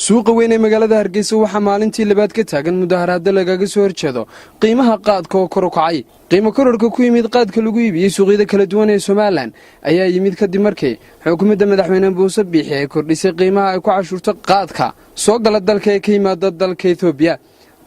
suuqa weyn ee magaalada Hargeysa waxaa maalintii labaad ka taagan mudaharaad lagaga soo horjeedo qiimaha qaadka oo kor u kacay. qiimo kororka ku yimid qaadka lagu iibiyay suuqyada kala duwan ee Soomaaliland ayaa yimid kadib markii xukuumadda madaxweyne Muuse Biixi ay kordhisay qiimaha ay ku cashuurto qaadka soo gala dalka ee ka yimaada dalka Itoobiya.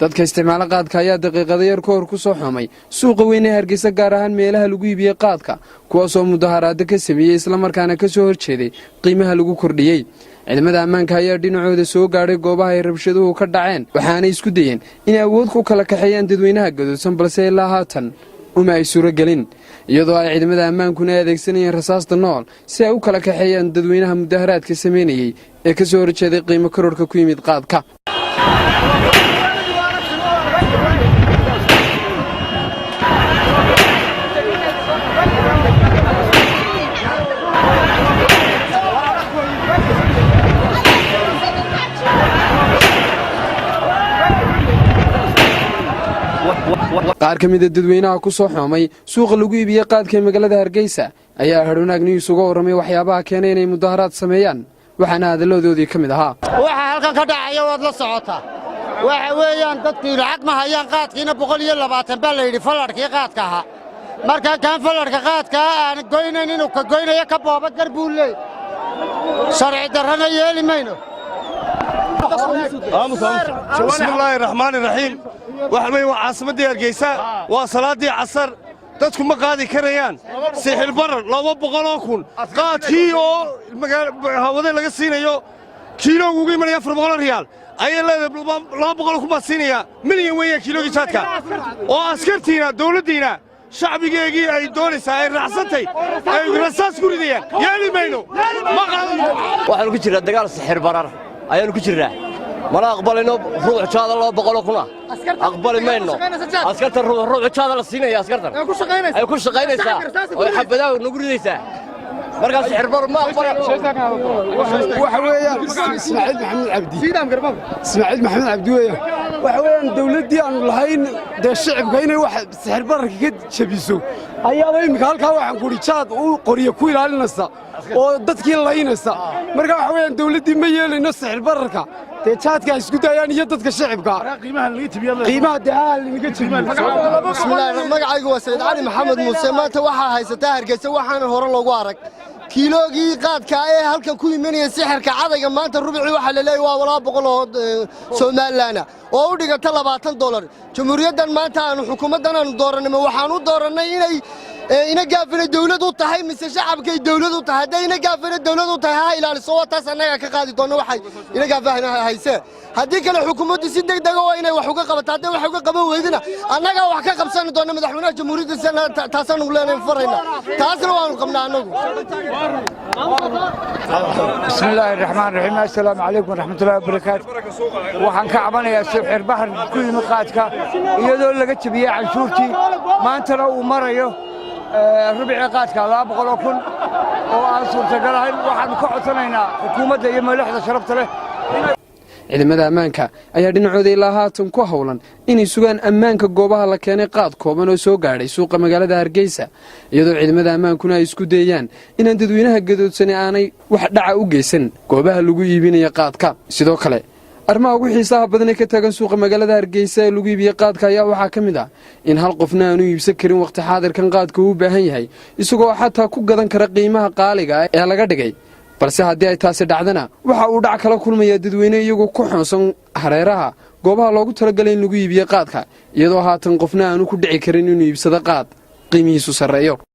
dadka isticmaala qaadka ayaa daqiiqado yar ka hor ku soo xumay suuqa weyn ee Hargeysa gaar ahaan meelaha lagu iibiyay qaadka kuwaas oo mudaharaad ka sameeyay isla markaana ka soo horjeeday qiimaha lagu kordhiyay. ciidamada ammaanka ayaa dhinacooda soo gaaray goobaha ay rabshaduhu ka dhaceen waxaana isku dayeen in awood ku kala kaxeeyaan dadweynaha gadoodsan balse ilaa haatan uma ay suuro gelin iyadoo ay ciidamada ammaankuna adeegsanayeen rasaasta nool si ay u kala kaxeeyaan dadweynaha mudaharaadka sameynayay ee ka soo horjeeday qiimo kororka ku yimid qaadka. qaar ka mid ah dadweynaha ku soo xoomay suuqa lagu iibiyay qaadka ee magaalada Hargeysa ayaa Haruun News uga waramay waxyaabaha keenay inay mudaharaad sameeyaan waxaana hadaladoodii ka mid ahaa waxa halkan ka dhacaya wad la socota waxa weeyaan dadkii lacag ma hayaan qaadkiina 120 baa la yiri falarkii qaadka aha marka kan falarka qaadka aan goynayn inuu ka goynayo ka booba garbuulay sharci darrana yeeli mayno. bismillaahi raxmaani raxiim waxay caasimadda Hargeysa waa salaadii casar dadku ma qaadi karayaan sixir barar 200,000 qaadkii oo hawada laga siinayo kiilo ugu imanaya 400 riyaal ayay leedahay 200,000 baa siinaya milyan weeyaan kiilogii jaadka oo askartiina dawladdiina shacbigeegii ay doonaysaa ay raacsantay ay rasaas ku ridayaan yeeli mayno ma qaadano waxaan ku jiraa dagaal sixir barar ayaan ku jiraa mana aqbalino ruux jaada 200,000 aqbali mayno askarta ruux jaada la siinaya askartan ay ku shaqaynaysaa oo xabadaha nagu ridaysaa markaas xirbar ma aqbalo waxa weeyaan Ismaaciil Maxamed Cabdi weeyaan waxa weeyaan dawladii aan lahayn shacabka inay wax sixir bararka ka jabiso ayaa imika halka waxaan ku rijaad uu qoriyo ku ilaalinaysa oo dadkii laynaysa marka waxa weeyaan dawladii ma yeelayno sixir bararka jaadka isku dayaan iyo dadka shacabka qiimaha laga tibiyo bismillaahi magacaygu waa Said Ali Maxamed Muuse maanta waxa haysata Hargeysa waxaan hore loogu arag kiilogii qaadka ee halkan ku yimaanaya sixirka cadayga maanta rubicii waxa la leeyahay waa 200 oo Soomaaliland oo u dhigata $20 jamhuuriyaddan maanta aan xukuumaddan aan dooranay waxaan u dooranay inay gaafina dawlad u tahay mise shacabka dawlad u tahay haday inay gaafina dawlad u tahay ha ilaaliso taas anaga ka qaadi doono waxay inay gaafina hayse hadii kale xukuumaddu si degdeg ah inay wax uga qabato haday wax uga qaban weydina anaga wax ka qabsan doono madaxweynaha jamhuuriyadda taasaan ugu leenahay farayna taasna waan qabnaa anagu. bismillaahi raxmaani raxiim assalaamu calaykum waraxmatullaahi wabarakaatu waxaan ka cabanayaa sixir barar ku yimid qaadka iyadoo laga jabiyay canshuurtii maantana uu marayo rubicii qaadka 200,000 oo aan suurtagal ahayn waxaan ka codsanaynaa xukuumadda iyo madaxda sharafta leh ciidamada ammaanka ayaa dhinacooda ilaa haatan ku hawlan inay sugaan ammaanka goobaha la keenay qaad kooban oo soo gaadhay suuqa magaalada Hargeysa iyadoo ciidamada ammaankuna ay isku dayaan inaan dadweynaha gadoodsan aanay wax dhaca u geysan goobaha lagu iibinayo qaadka. sidoo kale arrimaha ugu xiisaha badan ee ka taagan suuqa magaalada Hargeysa ee lagu iibiyo qaadka ayaa waxaa ka mid ah in hal qofna aanu iibsan karin waqti xaadirkan qaadka uu baahan yahay isagoo xataa ku gadan kara qiimaha qaaliga ee laga dhigay balse haddii ay taasi dhacdana waxa uu dhac kala kulmaya dadweyne iyagoo ku xoonsan hareeraha goobaha loogu talagalay in lagu iibiyo qaadka iyadoo haatan qofna aanu ku dhici karin inuu iibsado qaad qiimihiisu sareeyo.